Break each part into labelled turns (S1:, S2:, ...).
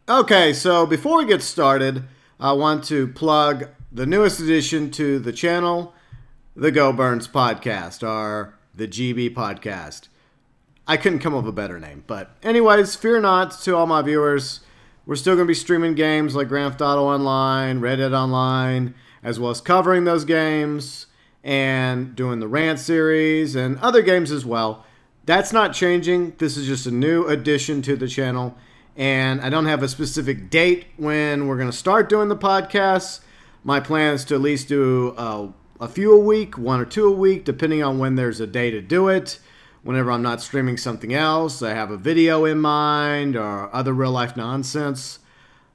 S1: Okay, so before we get started, I want to plug the newest addition to the channel, the GeauxBurns podcast, or the GB podcast. I couldn't come up with a better name, but anyways, fear not to all my viewers. We're still going to be streaming games like Grand Theft Auto Online, Red Dead Online, as well as covering those games and doing the Rant series and other games as well. That's not changing. This is just a new addition to the channel. And I don't have a specific date when we're going to start doing the podcasts. My plan is to at least do a few a week, one or two a week, depending on when there's a day to do it. Whenever I'm not streaming something else, I have a video in mind or other real life nonsense.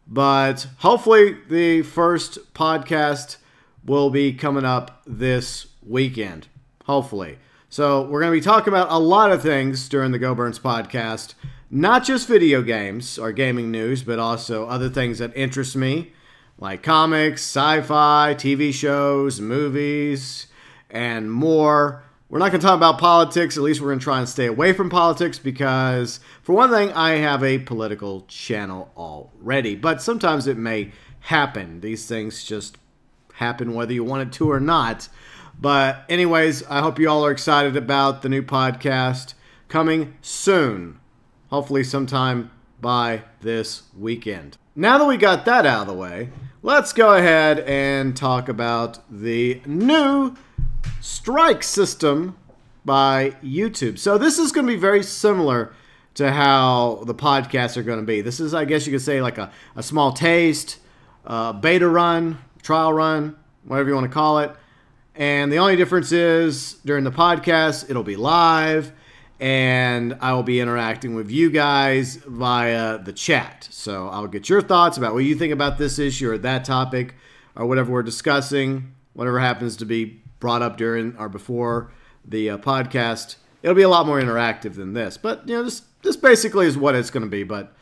S1: But hopefully the first podcast will be coming up this weekend. Hopefully. So we're going to be talking about a lot of things during the GeauxBurns podcast. Not just video games or gaming news, but also other things that interest me, like comics, sci-fi, TV shows, movies, and more. We're not going to talk about politics. At least we're going to try and stay away from politics because, for one thing, I have a political channel already. But sometimes it may happen. These things just happen whether you want it to or not. But anyways, I hope you all are excited about the new podcast coming soon. Hopefully sometime by this weekend. Now that we got that out of the way, let's go ahead and talk about the new strike system by YouTube. So this is going to be very similar to how the podcasts are going to be. This is, I guess you could say, like a small taste, beta run, trial run, whatever you want to call it. And the only difference is during the podcast, it'll be live. And I will be interacting with you guys via the chat. So I'll get your thoughts about what you think about this issue or that topic or whatever we're discussing, whatever happens to be brought up during or before the podcast. It'll be a lot more interactive than this. But, you know, this basically is what it's going to be, but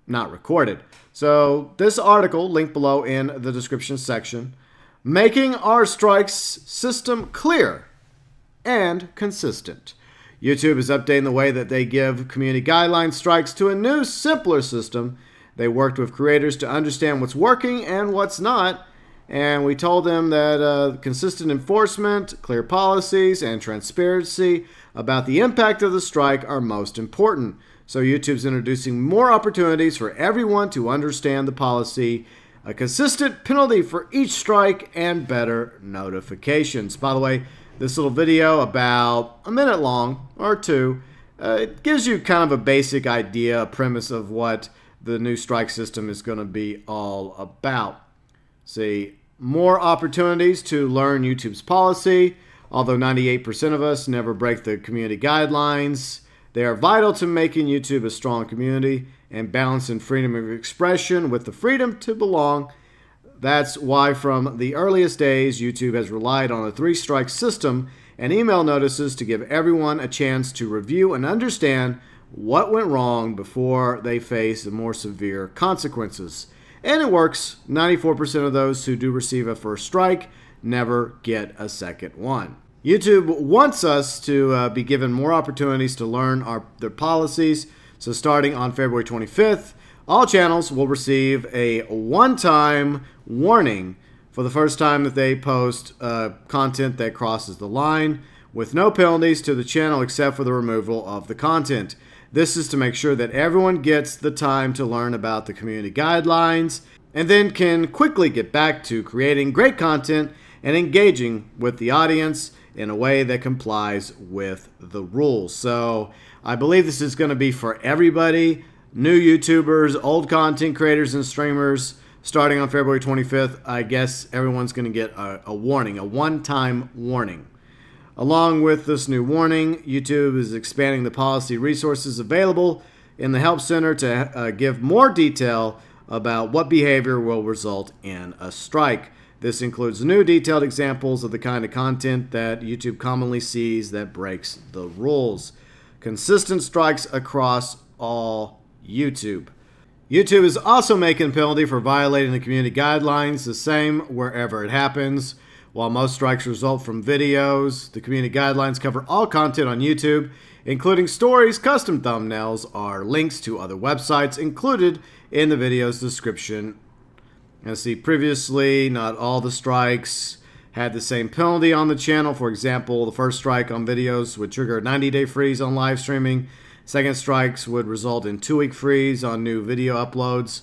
S1: not recorded. So this article, linked below in the description section, making our strikes system clear and consistent. YouTube is updating the way that they give community guideline strikes to a new, simpler system. They worked with creators to understand what's working and what's not, and we told them that consistent enforcement, clear policies, and transparency about the impact of the strike are most important. So YouTube's introducing more opportunities for everyone to understand the policy, a consistent penalty for each strike, and better notifications. By the way, this little video, about a minute long or two, it gives you kind of a basic idea, a premise of what the new strike system is going to be all about. See, more opportunities to learn YouTube's policy. Although 98% of us never break the community guidelines, they are vital to making YouTube a strong community and balancing freedom of expression with the freedom to belong. That's why from the earliest days, YouTube has relied on a 3-strike system and email notices to give everyone a chance to review and understand what went wrong before they face the more severe consequences. And it works. 94% of those who do receive a first strike never get a second one. YouTube wants us to be given more opportunities to learn their policies. So starting on February 25th, all channels will receive a one-time warning for the first time that they post content that crosses the line, with no penalties to the channel except for the removal of the content. This is to make sure that everyone gets the time to learn about the community guidelines and then can quickly get back to creating great content and engaging with the audience in a way that complies with the rules. So I believe this is going to be for everybody. New YouTubers, old content creators and streamers, starting on February 25th, I guess everyone's going to get a warning, a one-time warning. Along with this new warning, YouTube is expanding the policy resources available in the Help Center to give more detail about what behavior will result in a strike. This includes new detailed examples of the kind of content that YouTube commonly sees that breaks the rules. Consistent strikes across all YouTube. YouTube is also making a penalty for violating the community guidelines, the same wherever it happens. While most strikes result from videos, the community guidelines cover all content on YouTube, including stories. Custom thumbnails are links to other websites included in the video's description. As see previously, not all the strikes had the same penalty on the channel. For example, the first strike on videos would trigger a 90-day freeze on live streaming. Second strikes would result in 2-week freeze on new video uploads.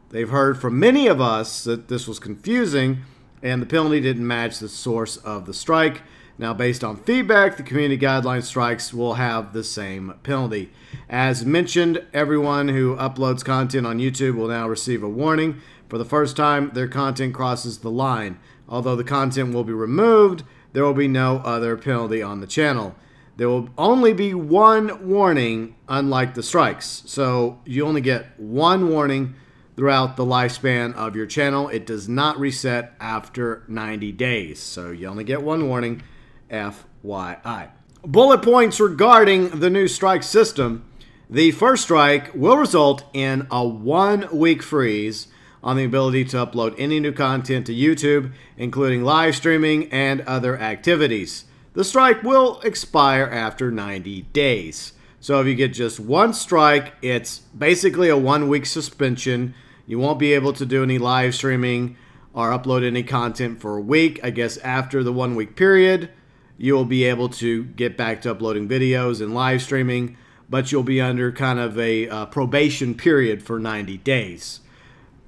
S1: They've heard from many of us that this was confusing and the penalty didn't match the source of the strike. Now, based on feedback, the community guideline strikes will have the same penalty. As mentioned, everyone who uploads content on YouTube will now receive a warning. For the first time, their content crosses the line. Although the content will be removed, there will be no other penalty on the channel. There will only be one warning, unlike the strikes. So you only get one warning throughout the lifespan of your channel. It does not reset after 90 days. So you only get one warning, FYI. Bullet points regarding the new strike system. The first strike will result in a 1-week freeze on the ability to upload any new content to YouTube, including live streaming and other activities. The strike will expire after 90 days. So if you get just one strike, it's basically a 1-week suspension. You won't be able to do any live streaming or upload any content for a week. I guess after the 1-week period, you'll be able to get back to uploading videos and live streaming, but you'll be under kind of a probation period for 90 days.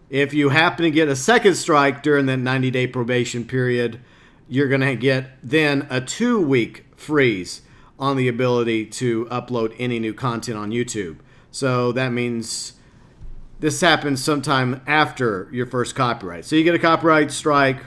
S1: If you happen to get a second strike during that 90-day probation period, you're going to get then a 2-week freeze on the ability to upload any new content on YouTube. So that means this happens sometime after your first copyright. So you get a copyright strike,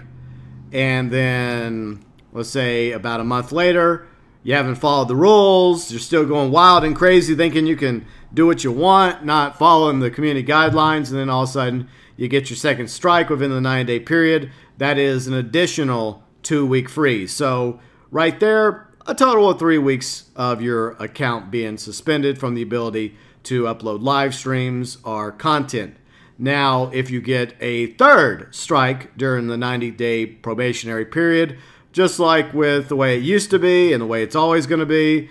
S1: and then let's say about a month later, you haven't followed the rules, you're still going wild and crazy thinking you can do what you want, not following the community guidelines, and then all of a sudden you get your second strike within the 90-day period. That is an additional 2-week freeze. So right there, a total of 3 weeks of your account being suspended from the ability to upload live streams or content. Now, if you get a third strike during the 90-day probationary period, just like with the way it used to be and the way it's always going to be,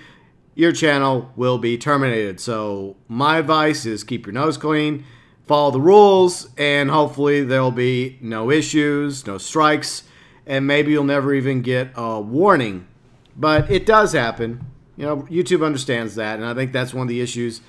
S1: your channel will be terminated. So my advice is keep your nose clean, follow the rules, and hopefully there'll be no issues, no strikes, and maybe you'll never even get a warning. But it does happen. You know, YouTube understands that, and I think that's one of the issues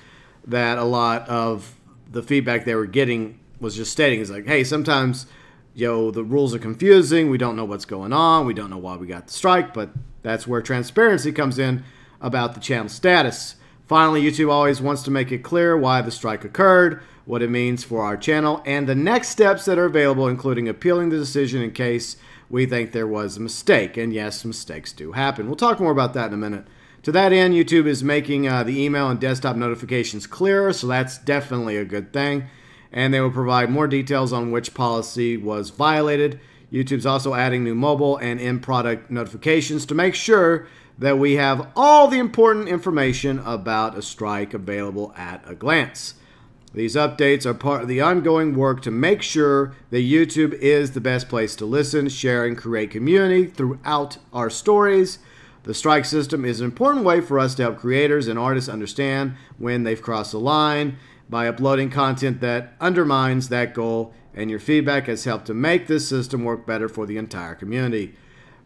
S1: that a lot of the feedback they were getting was just stating. Is like, hey, sometimes, the rules are confusing. We don't know what's going on. We don't know why we got the strike, but that's where transparency comes in about the channel status. Finally, YouTube always wants to make it clear why the strike occurred, what it means for our channel, and the next steps that are available, including appealing the decision in case we think there was a mistake. And yes, mistakes do happen. We'll talk more about that in a minute. To that end, YouTube is making the email and desktop notifications clearer, so that's definitely a good thing. And they will provide more details on which policy was violated. YouTube's also adding new mobile and in-product notifications to make sure that we have all the important information about a strike available at a glance. These updates are part of the ongoing work to make sure that YouTube is the best place to listen, share, and create community throughout our stories. The strike system is an important way for us to help creators and artists understand when they've crossed the line by uploading content that undermines that goal, and your feedback has helped to make this system work better for the entire community.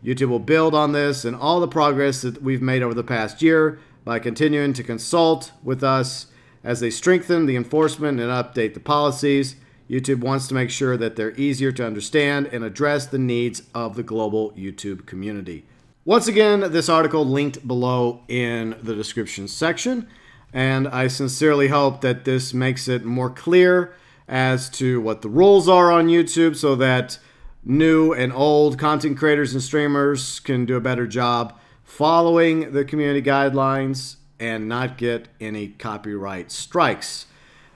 S1: YouTube will build on this and all the progress that we've made over the past year by continuing to consult with us as they strengthen the enforcement and update the policies. YouTube wants to make sure that they're easier to understand and address the needs of the global YouTube community. Once again, this article linked below in the description section, and I sincerely hope that this makes it more clear as to what the rules are on YouTube so that new and old content creators and streamers can do a better job following the community guidelines and not get any copyright strikes.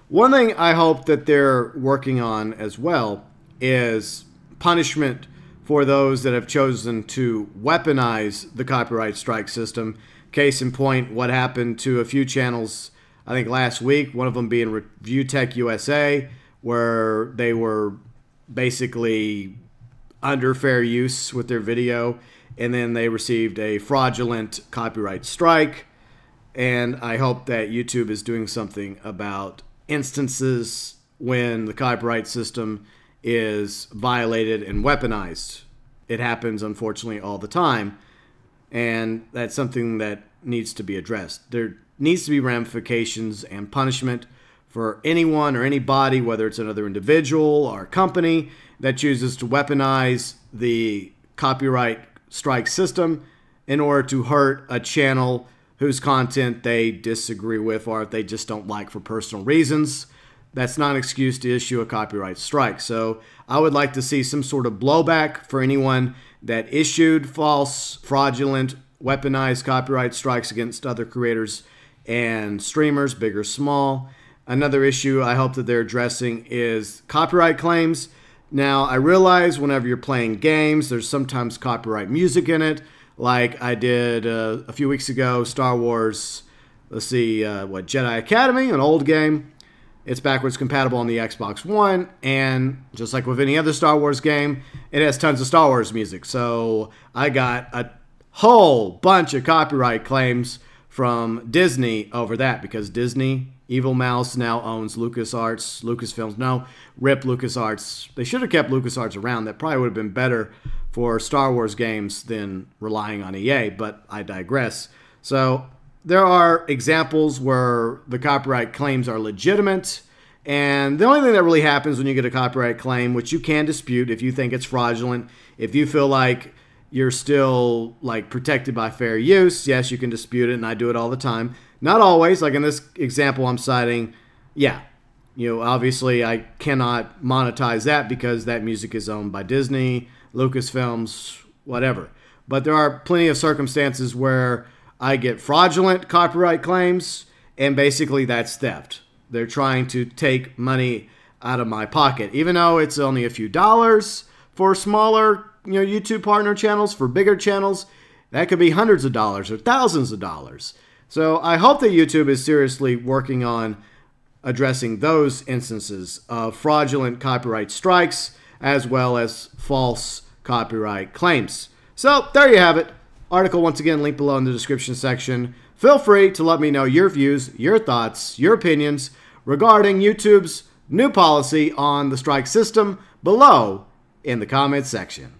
S1: One thing I hope that they're working on as well is punishment for those that have chosen to weaponize the copyright strike system. Case in point, what happened to a few channels, I think last week, one of them being Review Tech USA, where they were basically under fair use with their video, and then they received a fraudulent copyright strike. And I hope that YouTube is doing something about instances when the copyright system is violated and weaponized. It happens, unfortunately, all the time. And that's something that needs to be addressed. There needs to be ramifications and punishment for anyone or anybody, whether it's another individual or company, that chooses to weaponize the copyright strike system in order to hurt a channel whose content they disagree with or if they just don't like for personal reasons. That's not an excuse to issue a copyright strike. So I would like to see some sort of blowback for anyone that issued false, fraudulent, weaponized copyright strikes against other creators and streamers, big or small. Another issue I hope that they're addressing is copyright claims. Now, I realize whenever you're playing games, there's sometimes copyright music in it. Like I did a few weeks ago, Star Wars, Jedi Academy, an old game. It's backwards compatible on the Xbox One, and just like with any other Star Wars game, it has tons of Star Wars music. So I got a whole bunch of copyright claims from Disney over that, because Disney, Evil Mouse, now owns LucasArts, Lucasfilms. No, rip LucasArts. They should have kept LucasArts around. That probably would have been better for Star Wars games than relying on EA, but I digress. So there are examples where the copyright claims are legitimate, and the only thing that really happens when you get a copyright claim, which you can dispute if you think it's fraudulent, if you feel like you're still like protected by fair use, yes, you can dispute it, and I do it all the time. Not always. Like in this example I'm citing, yeah, obviously I cannot monetize that because that music is owned by Disney, Lucasfilms, whatever. But there are plenty of circumstances where I get fraudulent copyright claims, and basically that's theft. They're trying to take money out of my pocket, even though it's only a few dollars for smaller, YouTube partner channels. For bigger channels, that could be hundreds of dollars or thousands of dollars. So I hope that YouTube is seriously working on addressing those instances of fraudulent copyright strikes as well as false copyright claims. So there you have it. Article once again linked below in the description section. Feel free to let me know your views, your thoughts, your opinions regarding YouTube's new policy on the strike system below in the comments section.